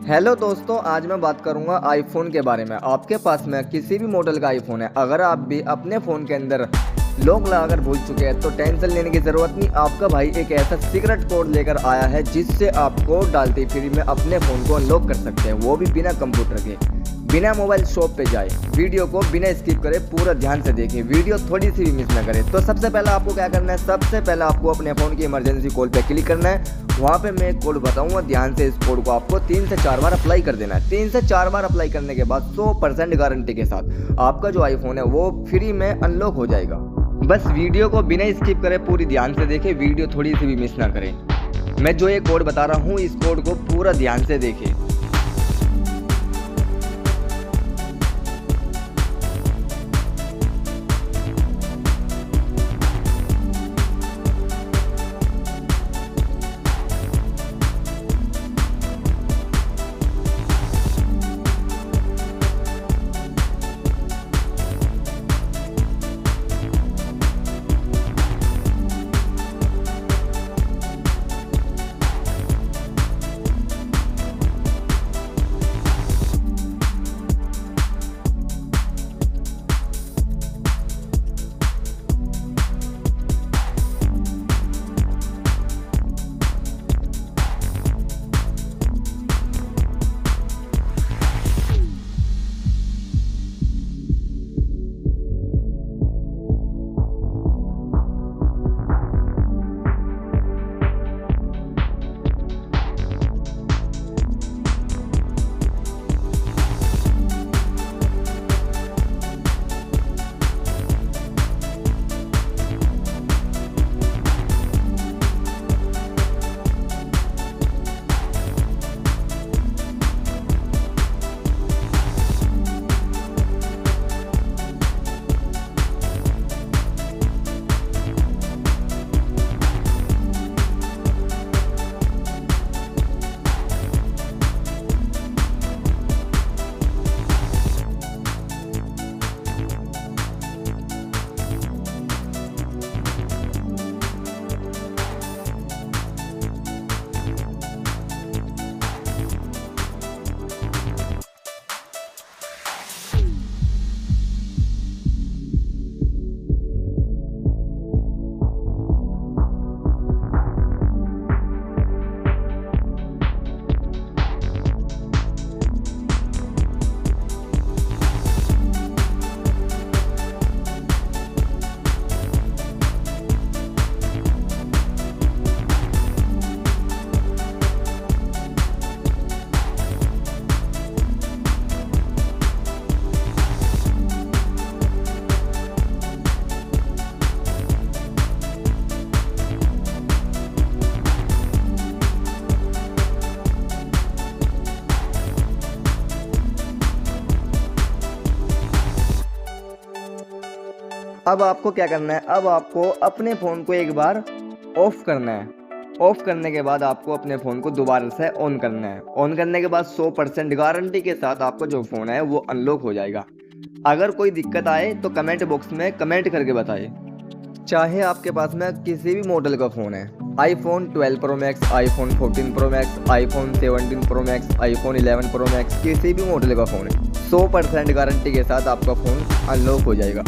Hello दोस्तों, आज मैं बात करूंगा आईफोन के बारे में। आपके पास में किसी भी मॉडल का आईफोन है, अगर आप भी अपने फ़ोन के अंदर लॉक लगाकर भूल चुके हैं तो टेंशन लेने की ज़रूरत नहीं। आपका भाई एक ऐसा सीक्रेट कोड लेकर आया है जिससे आप कोड डालते फ्री में अपने फ़ोन को अनलॉक कर सकते हैं, वो भी बिना कंप्यूटर के, बिना मोबाइल शॉप पे जाए। वीडियो को बिना स्किप करे पूरा ध्यान से देखें, वीडियो थोड़ी सी भी मिस ना करें। तो सबसे पहले आपको क्या करना है, सबसे पहले आपको अपने फ़ोन की इमरजेंसी कॉल पे क्लिक करना है। वहाँ पे मैं एक कोड बताऊंगा, ध्यान से इस कोड को आपको 3 से 4 बार अप्लाई कर देना है। 3 से 4 बार अप्लाई करने के बाद 100% गारंटी के साथ आपका जो आईफोन है वो फ्री में अनलॉक हो जाएगा। बस वीडियो को बिना स्किप करें पूरी ध्यान से देखें, वीडियो थोड़ी सी भी मिस ना करें। मैं जो ये कोड बता रहा हूँ इस कोड को पूरा ध्यान से देखें। अब आपको क्या करना है, अब आपको अपने फ़ोन को एक बार ऑफ करना है। ऑफ करने के बाद आपको अपने फ़ोन को दोबारा से ऑन करना है। ऑन करने के बाद 100% गारंटी के साथ आपका जो फ़ोन है वो अनलॉक हो जाएगा। अगर कोई दिक्कत आए तो कमेंट बॉक्स में कमेंट करके बताइए। चाहे आपके पास में किसी भी मॉडल का फ़ोन है, iPhone 12 Pro Max, iPhone 14 Pro Max, iPhone 17 Pro Max, iPhone 11 Pro Max, किसी भी मॉडल का फ़ोन है, 100% गारंटी के साथ आपका फ़ोन अनलॉक हो जाएगा।